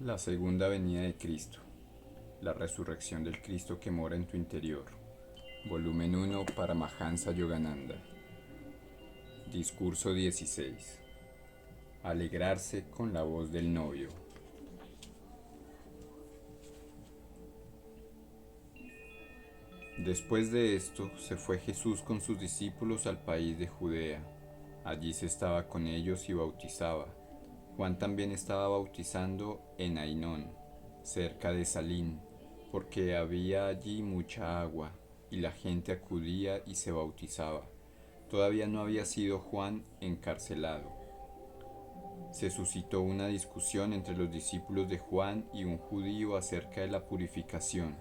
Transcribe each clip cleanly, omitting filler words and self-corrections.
La segunda venida de Cristo, la resurrección del Cristo que mora en tu interior. Volumen 1 para Mahansa Yogananda. Discurso 16. Alegrarse con la voz del novio. Después de esto, se fue Jesús con sus discípulos al país de Judea. Allí se estaba con ellos y bautizaba. Juan también estaba bautizando en Ainón, cerca de Salín, porque había allí mucha agua, y la gente acudía y se bautizaba. Todavía no había sido Juan encarcelado. Se suscitó una discusión entre los discípulos de Juan y un judío acerca de la purificación.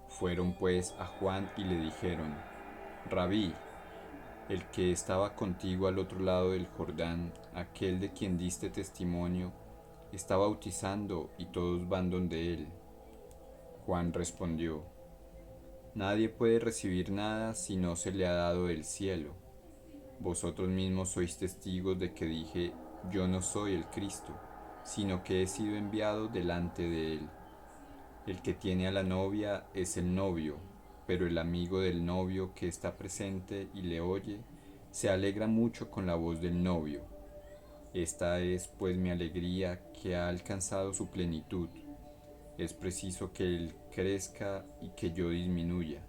Fueron pues a Juan y le dijeron: Rabí, el que estaba contigo al otro lado del Jordán, aquel de quien diste testimonio, está bautizando y todos van donde él. Juan respondió: Nadie puede recibir nada si no se le ha dado del cielo. Vosotros mismos sois testigos de que dije: Yo no soy el Cristo, sino que he sido enviado delante de él. El que tiene a la novia es el novio, pero el amigo del novio que está presente y le oye, se alegra mucho con la voz del novio. Esta es pues mi alegría, que ha alcanzado su plenitud. Es preciso que él crezca y que yo disminuya.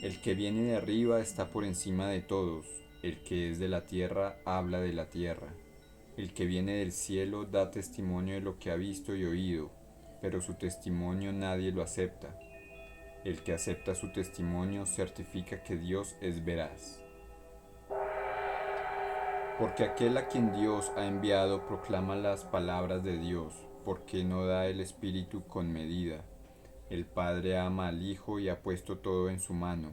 El que viene de arriba está por encima de todos. El que es de la tierra habla de la tierra. El que viene del cielo da testimonio de lo que ha visto y oído, pero su testimonio nadie lo acepta. El que acepta su testimonio certifica que Dios es veraz. Porque aquel a quien Dios ha enviado proclama las palabras de Dios, porque no da el Espíritu con medida. El Padre ama al Hijo y ha puesto todo en su mano.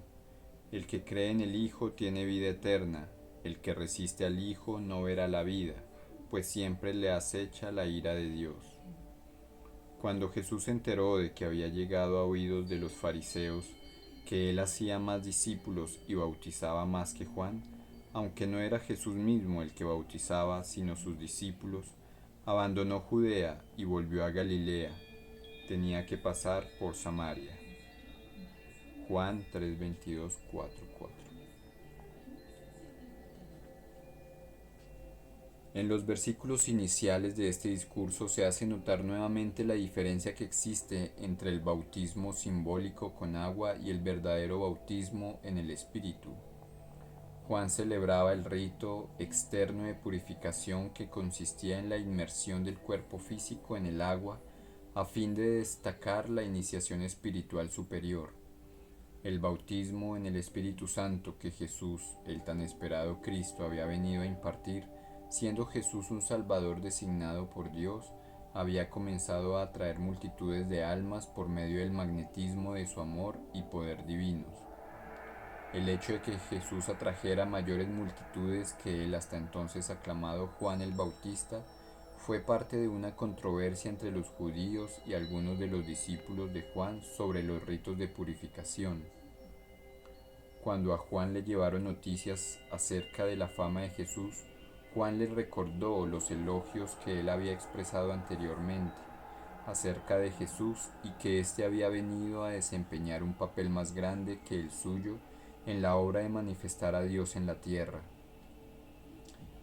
El que cree en el Hijo tiene vida eterna. El que resiste al Hijo no verá la vida, pues siempre le acecha la ira de Dios. Cuando Jesús se enteró de que había llegado a oídos de los fariseos, que él hacía más discípulos y bautizaba más que Juan, aunque no era Jesús mismo el que bautizaba, sino sus discípulos, abandonó Judea y volvió a Galilea. Tenía que pasar por Samaria. Juan 3:22-4:4. En los versículos iniciales de este discurso se hace notar nuevamente la diferencia que existe entre el bautismo simbólico con agua y el verdadero bautismo en el Espíritu. Juan celebraba el rito externo de purificación que consistía en la inmersión del cuerpo físico en el agua a fin de destacar la iniciación espiritual superior. El bautismo en el Espíritu Santo que Jesús, el tan esperado Cristo, había venido a impartir, siendo Jesús un Salvador designado por Dios, había comenzado a atraer multitudes de almas por medio del magnetismo de su amor y poder divinos. El hecho de que Jesús atrajera mayores multitudes que el hasta entonces aclamado Juan el Bautista fue parte de una controversia entre los judíos y algunos de los discípulos de Juan sobre los ritos de purificación. Cuando a Juan le llevaron noticias acerca de la fama de Jesús, Juan le recordó los elogios que él había expresado anteriormente acerca de Jesús y que éste había venido a desempeñar un papel más grande que el suyo en la obra de manifestar a Dios en la tierra.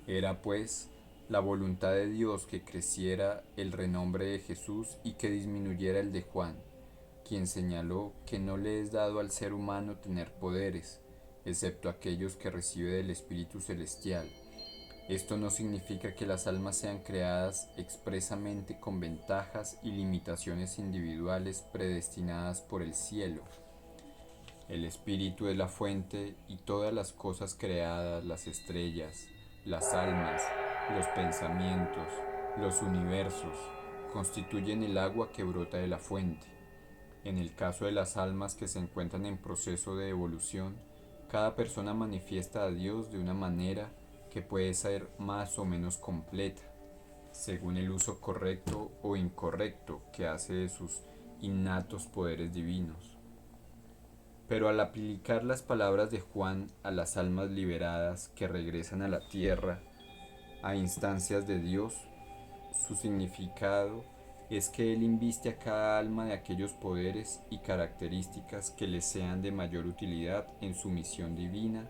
Era, pues, la voluntad de Dios que creciera el renombre de Jesús y que disminuyera el de Juan, quien señaló que no le es dado al ser humano tener poderes, excepto aquellos que recibe del Espíritu Celestial. Esto no significa que las almas sean creadas expresamente con ventajas y limitaciones individuales predestinadas por el cielo. El Espíritu es la fuente y todas las cosas creadas, las estrellas, las almas, los pensamientos, los universos, constituyen el agua que brota de la fuente. En el caso de las almas que se encuentran en proceso de evolución, cada persona manifiesta a Dios de una manera que puede ser más o menos completa, según el uso correcto o incorrecto que hace de sus innatos poderes divinos. Pero al aplicar las palabras de Juan a las almas liberadas que regresan a la tierra a instancias de Dios, Su significado es que Él inviste a cada alma de aquellos poderes y características que les sean de mayor utilidad en su misión divina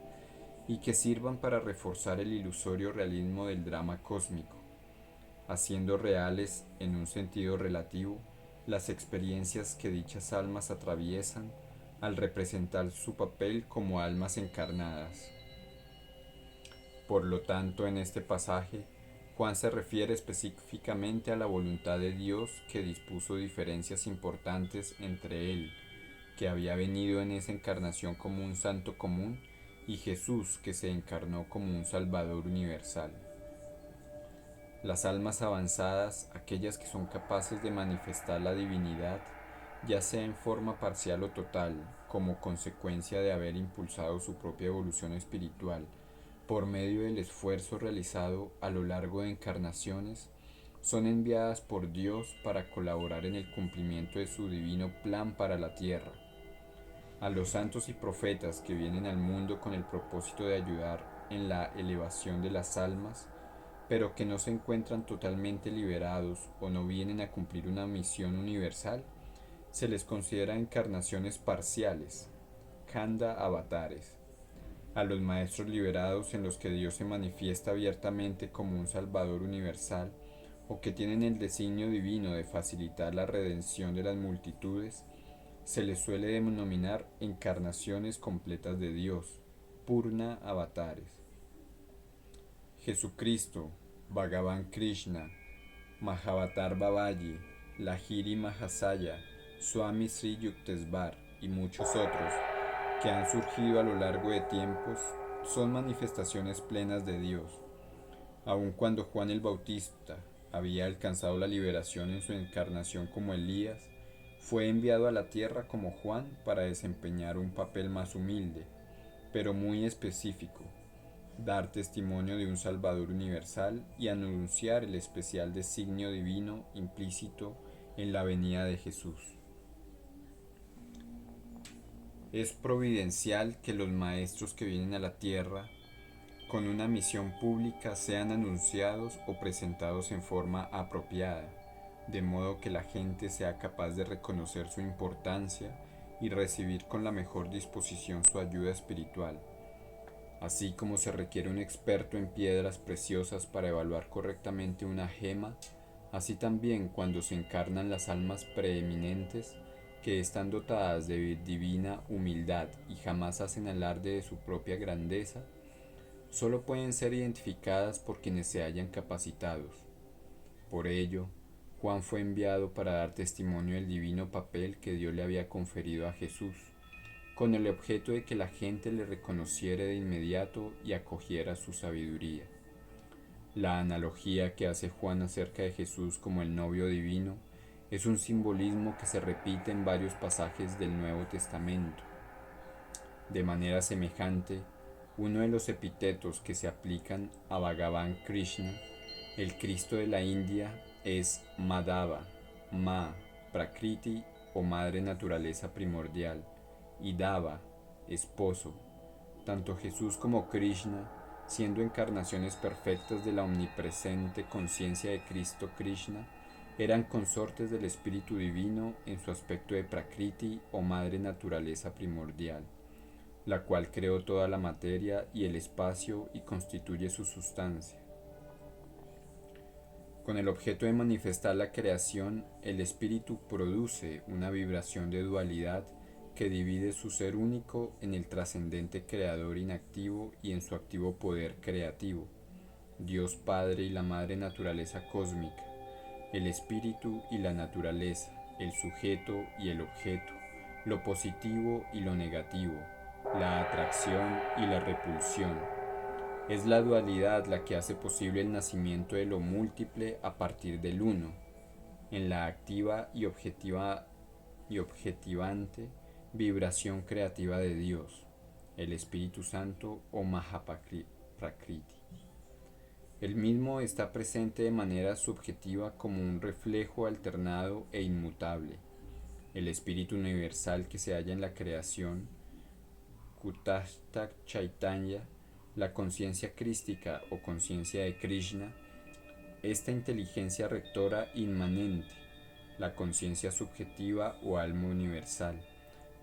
y que sirvan para reforzar el ilusorio realismo del drama cósmico, haciendo reales, en un sentido relativo, las experiencias que dichas almas atraviesan al representar su papel como almas encarnadas. Por lo tanto, en este pasaje, Juan se refiere específicamente a la voluntad de Dios que dispuso diferencias importantes entre Él, que había venido en esa encarnación como un santo común, y Jesús, que se encarnó como un Salvador universal. Las almas avanzadas, aquellas que son capaces de manifestar la divinidad, ya sea en forma parcial o total, como consecuencia de haber impulsado su propia evolución espiritual, por medio del esfuerzo realizado a lo largo de encarnaciones, son enviadas por Dios para colaborar en el cumplimiento de su divino plan para la tierra. A los santos y profetas que vienen al mundo con el propósito de ayudar en la elevación de las almas, pero que no se encuentran totalmente liberados o no vienen a cumplir una misión universal, se les considera encarnaciones parciales, Khanda avatares. A los maestros liberados en los que Dios se manifiesta abiertamente como un Salvador universal o que tienen el designio divino de facilitar la redención de las multitudes, se les suele denominar encarnaciones completas de Dios, Purna avatares. Jesucristo, Bhagavan Krishna, Mahavatar Babaji, Lahiri Mahasaya, Swami Sri Yuktesvar y muchos otros que han surgido a lo largo de tiempos son manifestaciones plenas de Dios. Aun cuando Juan el Bautista había alcanzado la liberación en su encarnación como Elías, fue enviado a la tierra como Juan para desempeñar un papel más humilde, pero muy específico: dar testimonio de un Salvador universal y anunciar el especial designio divino implícito en la venida de Jesús. Es providencial que los maestros que vienen a la tierra con una misión pública sean anunciados o presentados en forma apropiada, de modo que la gente sea capaz de reconocer su importancia y recibir con la mejor disposición su ayuda espiritual. Así como se requiere un experto en piedras preciosas para evaluar correctamente una gema, así también cuando se encarnan las almas preeminentes, que están dotadas de divina humildad y jamás hacen alarde de su propia grandeza, solo pueden ser identificadas por quienes se hayan capacitados. Por ello, Juan fue enviado para dar testimonio del divino papel que Dios le había conferido a Jesús, con el objeto de que la gente le reconociera de inmediato y acogiera su sabiduría. La analogía que hace Juan acerca de Jesús como el novio divino es un simbolismo que se repite en varios pasajes del Nuevo Testamento. De manera semejante, uno de los epítetos que se aplican a Bhagavan Krishna, el Cristo de la India, es Madhava, Ma, Prakriti o Madre Naturaleza Primordial, y Dava, esposo. Tanto Jesús como Krishna, siendo encarnaciones perfectas de la omnipresente conciencia de Cristo Krishna, eran consortes del Espíritu Divino en su aspecto de Prakriti o Madre Naturaleza Primordial, la cual creó toda la materia y el espacio y constituye su sustancia. Con el objeto de manifestar la creación, el espíritu produce una vibración de dualidad que divide su ser único en el trascendente creador inactivo y en su activo poder creativo, Dios Padre y la Madre Naturaleza Cósmica, el espíritu y la naturaleza, el sujeto y el objeto, lo positivo y lo negativo, la atracción y la repulsión. Es la dualidad la que hace posible el nacimiento de lo múltiple a partir del uno, en la activa y objetivante vibración creativa de Dios, el Espíritu Santo o Mahaprakriti. El mismo está presente de manera subjetiva como un reflejo alternado e inmutable. El Espíritu Universal que se halla en la creación, Kutastha Chaitanya, la conciencia crística o conciencia de Krishna, Esta inteligencia rectora inmanente, la conciencia subjetiva o alma universal,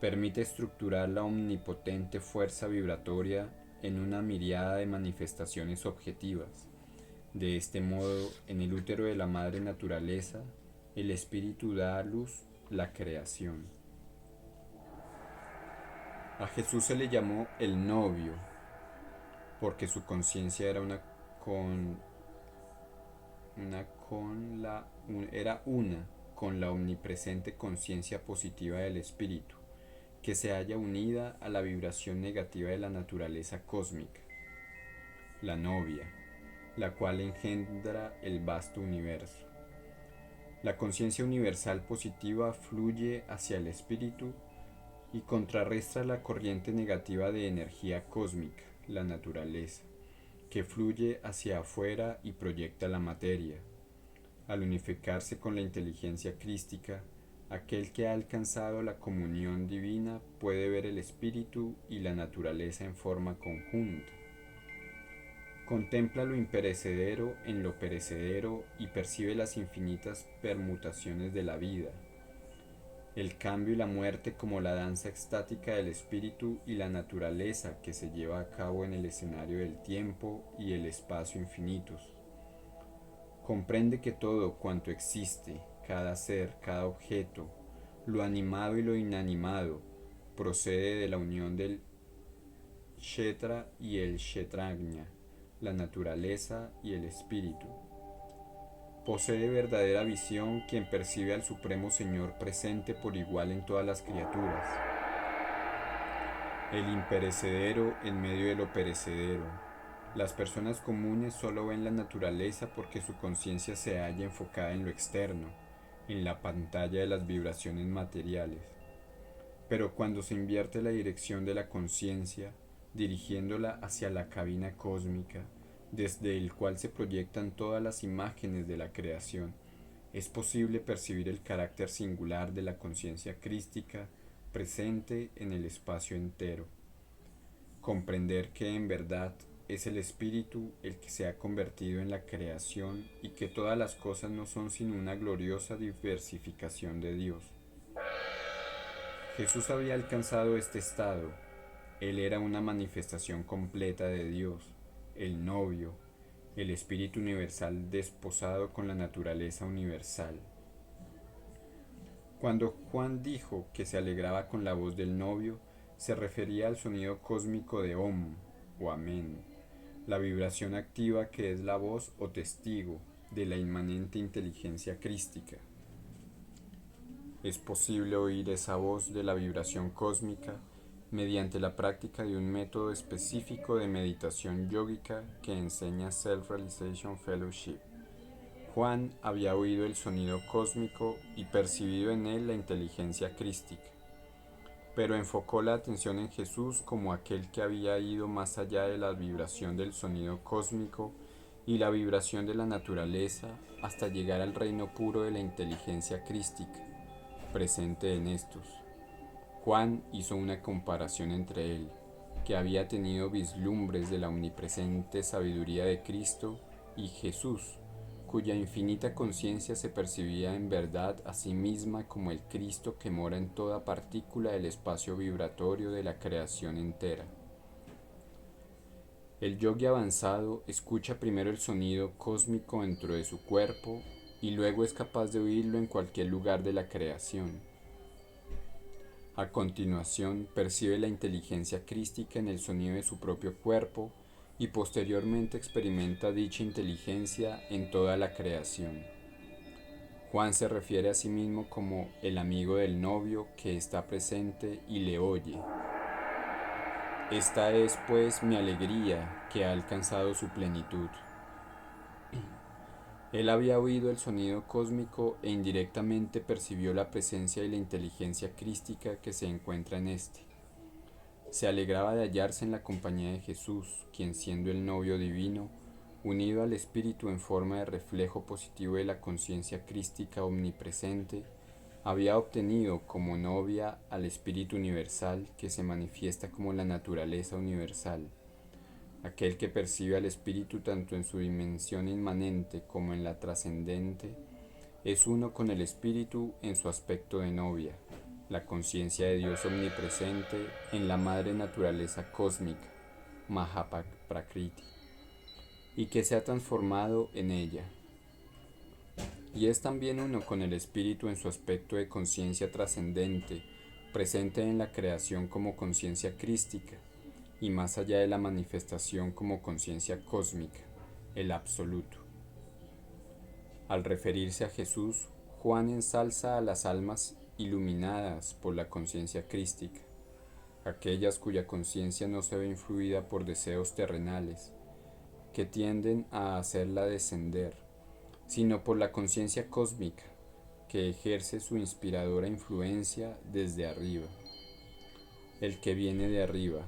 permite estructurar la omnipotente fuerza vibratoria en una miríada de manifestaciones objetivas. De este modo, en el útero de la madre naturaleza, el espíritu da a luz la creación. A Jesús se le llamó el novio, porque su conciencia era una con la omnipresente conciencia positiva del espíritu, que se halla unida a la vibración negativa de la naturaleza cósmica, la novia, la cual engendra el vasto universo. La conciencia universal positiva fluye hacia el espíritu y contrarresta la corriente negativa de energía cósmica, la naturaleza, que fluye hacia afuera y proyecta la materia. Al unificarse con la inteligencia crística, aquel que ha alcanzado la comunión divina puede ver el espíritu y la naturaleza en forma conjunta. Contempla lo imperecedero en lo perecedero y percibe las infinitas permutaciones de la vida, el cambio y la muerte como la danza extática del espíritu y la naturaleza que se lleva a cabo en el escenario del tiempo y el espacio infinitos. Comprende que todo cuanto existe, cada ser, cada objeto, lo animado y lo inanimado, procede de la unión del Kshetra y el Kshetrajna, la naturaleza y el espíritu. Posee verdadera visión quien percibe al Supremo Señor presente por igual en todas las criaturas. El imperecedero en medio de lo perecedero. Las personas comunes solo ven la naturaleza porque su conciencia se halla enfocada en lo externo, en la pantalla de las vibraciones materiales. Pero cuando se invierte la dirección de la conciencia, dirigiéndola hacia la cabina cósmica, desde el cual se proyectan todas las imágenes de la creación, es posible percibir el carácter singular de la conciencia crística presente en el espacio entero. Comprender que en verdad es el espíritu el que se ha convertido en la creación y que todas las cosas no son sino una gloriosa diversificación de Dios. Jesús había alcanzado este estado. Él era una manifestación completa de Dios, el novio, el espíritu universal desposado con la naturaleza universal. Cuando Juan dijo que se alegraba con la voz del novio, se refería al sonido cósmico de Om o Amén, la vibración activa que es la voz o testigo de la inmanente inteligencia crística. Es posible oír esa voz de la vibración cósmica mediante la práctica de un método específico de meditación yógica que enseña Self-Realization Fellowship. Juan había oído el sonido cósmico y percibido en él la inteligencia crística, pero enfocó la atención en Jesús como aquel que había ido más allá de la vibración del sonido cósmico y la vibración de la naturaleza hasta llegar al reino puro de la inteligencia crística, presente en estos. Juan hizo una comparación entre él, que había tenido vislumbres de la omnipresente sabiduría de Cristo, y Jesús, cuya infinita conciencia se percibía en verdad a sí misma como el Cristo que mora en toda partícula del espacio vibratorio de la creación entera. El yogui avanzado escucha primero el sonido cósmico dentro de su cuerpo y luego es capaz de oírlo en cualquier lugar de la creación. A continuación, percibe la inteligencia crística en el sonido de su propio cuerpo y posteriormente experimenta dicha inteligencia en toda la creación. Juan se refiere a sí mismo como el amigo del novio que está presente y le oye. Esta es, pues, mi alegría que ha alcanzado su plenitud. Él había oído el sonido cósmico e indirectamente percibió la presencia y la inteligencia crística que se encuentra en éste. Se alegraba de hallarse en la compañía de Jesús, quien siendo el novio divino, unido al Espíritu en forma de reflejo positivo de la conciencia crística omnipresente, había obtenido como novia al Espíritu universal que se manifiesta como la naturaleza universal. Aquel que percibe al espíritu tanto en su dimensión inmanente como en la trascendente, es uno con el espíritu en su aspecto de novia, la conciencia de Dios omnipresente en la madre naturaleza cósmica, Mahaprakriti, y que se ha transformado en ella. Y es también uno con el espíritu en su aspecto de conciencia trascendente, presente en la creación como conciencia crística, y más allá de la manifestación como conciencia cósmica, el absoluto. Al referirse a Jesús, Juan ensalza a las almas iluminadas por la conciencia crística, aquellas cuya conciencia no se ve influida por deseos terrenales, que tienden a hacerla descender, sino por la conciencia cósmica, que ejerce su inspiradora influencia desde arriba. El que viene de arriba,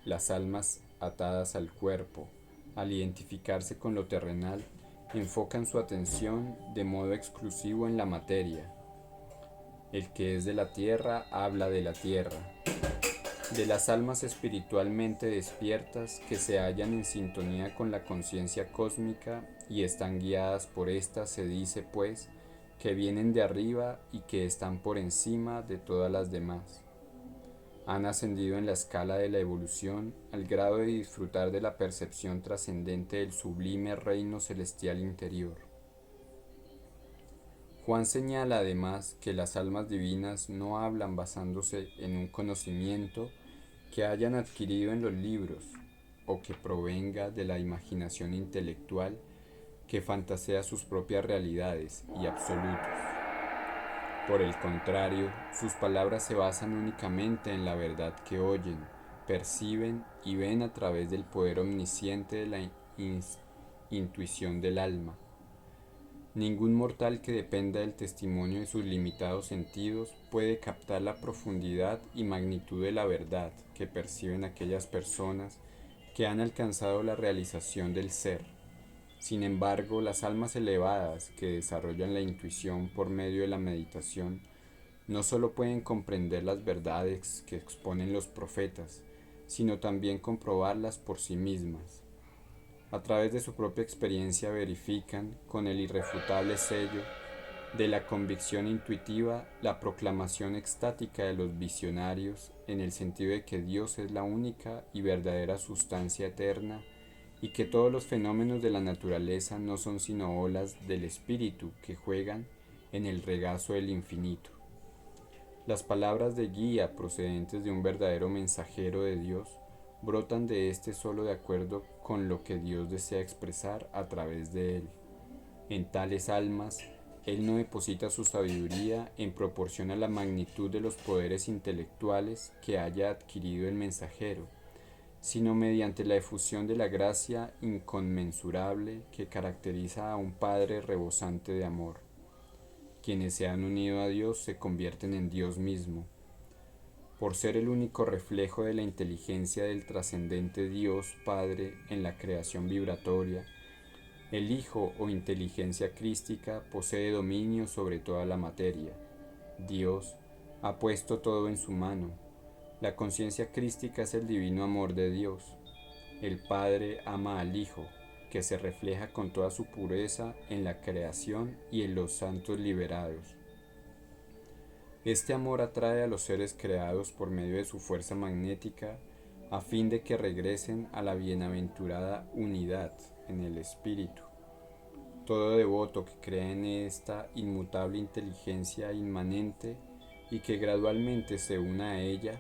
las almas atadas al cuerpo, al identificarse con lo terrenal, enfocan su atención de modo exclusivo en la materia. El que es de la tierra habla de la tierra, de las almas espiritualmente despiertas que se hallan en sintonía con la conciencia cósmica y están guiadas por ésta. Se dice, pues, que vienen de arriba y que están por encima de todas las demás. Han ascendido en la escala de la evolución al grado de disfrutar de la percepción trascendente del sublime reino celestial interior. Juan señala además que las almas divinas no hablan basándose en un conocimiento que hayan adquirido en los libros o que provenga de la imaginación intelectual que fantasea sus propias realidades y absolutos. Por el contrario, sus palabras se basan únicamente en la verdad que oyen, perciben y ven a través del poder omnisciente de la intuición del alma. Ningún mortal que dependa del testimonio de sus limitados sentidos puede captar la profundidad y magnitud de la verdad que perciben aquellas personas que han alcanzado la realización del ser. Sin embargo, las almas elevadas que desarrollan la intuición por medio de la meditación no solo pueden comprender las verdades que exponen los profetas, sino también comprobarlas por sí mismas. A través de su propia experiencia verifican, con el irrefutable sello de la convicción intuitiva, la proclamación extática de los visionarios en el sentido de que Dios es la única y verdadera sustancia eterna y que todos los fenómenos de la naturaleza no son sino olas del espíritu que juegan en el regazo del infinito. Las palabras de guía procedentes de un verdadero mensajero de Dios brotan de éste solo de acuerdo con lo que Dios desea expresar a través de él. En tales almas, Él no deposita su sabiduría en proporción a la magnitud de los poderes intelectuales que haya adquirido el mensajero, sino mediante la efusión de la gracia inconmensurable que caracteriza a un Padre rebosante de amor. Quienes se han unido a Dios se convierten en Dios mismo. Por ser el único reflejo de la inteligencia del trascendente Dios Padre en la creación vibratoria, el Hijo o inteligencia crística posee dominio sobre toda la materia. Dios ha puesto todo en su mano. La conciencia crística es el divino amor de Dios. El Padre ama al Hijo, que se refleja con toda su pureza en la creación y en los santos liberados. Este amor atrae a los seres creados por medio de su fuerza magnética a fin de que regresen a la bienaventurada unidad en el espíritu. Todo devoto que cree en esta inmutable inteligencia inmanente y que gradualmente se una a ella,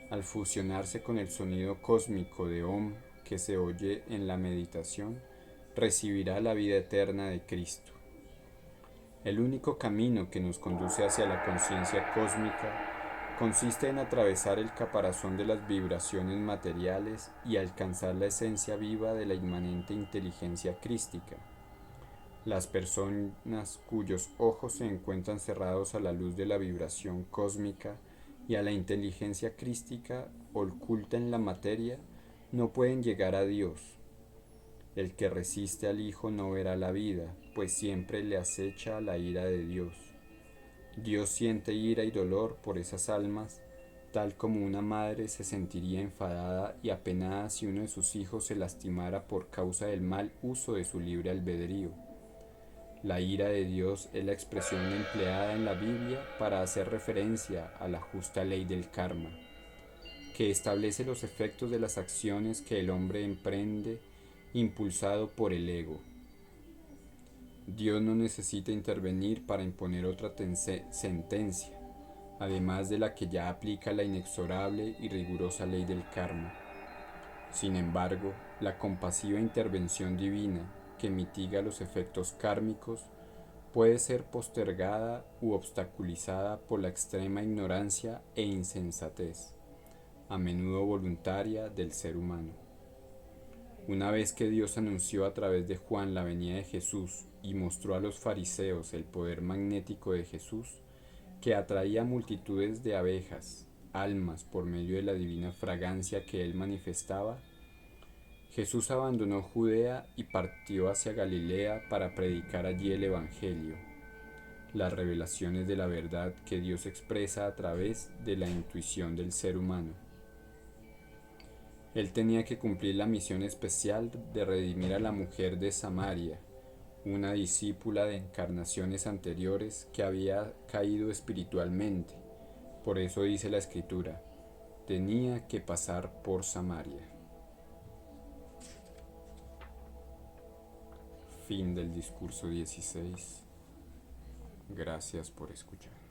al fusionarse con el sonido cósmico de Om que se oye en la meditación, recibirá la vida eterna de Cristo. El único camino que nos conduce hacia la conciencia cósmica consiste en atravesar el caparazón de las vibraciones materiales y alcanzar la esencia viva de la inmanente inteligencia crística. Las personas cuyos ojos se encuentran cerrados a la luz de la vibración cósmica y a la inteligencia crística oculta en la materia no pueden llegar a Dios. El que resiste al Hijo no verá la vida, pues siempre le acecha la ira de Dios. Dios siente ira y dolor por esas almas tal como una madre se sentiría enfadada y apenada si uno de sus hijos se lastimara por causa del mal uso de su libre albedrío. La ira de Dios es la expresión empleada en la Biblia para hacer referencia a la justa ley del karma, que establece los efectos de las acciones que el hombre emprende impulsado por el ego. Dios no necesita intervenir para imponer otra sentencia, además de la que ya aplica la inexorable y rigurosa ley del karma. Sin embargo, la compasiva intervención divina que mitiga los efectos kármicos puede ser postergada u obstaculizada por la extrema ignorancia e insensatez, a menudo voluntaria, del ser humano. Una vez que Dios anunció a través de Juan la venida de Jesús y mostró a los fariseos el poder magnético de Jesús, que atraía multitudes de abejas, almas, por medio de la divina fragancia que él manifestaba, Jesús abandonó Judea y partió hacia Galilea para predicar allí el Evangelio, las revelaciones de la verdad que Dios expresa a través de la intuición del ser humano. Él tenía que cumplir la misión especial de redimir a la mujer de Samaria, una discípula de encarnaciones anteriores que había caído espiritualmente. Por eso dice la Escritura, tenía que pasar por Samaria. Fin del discurso 16. Gracias por escuchar.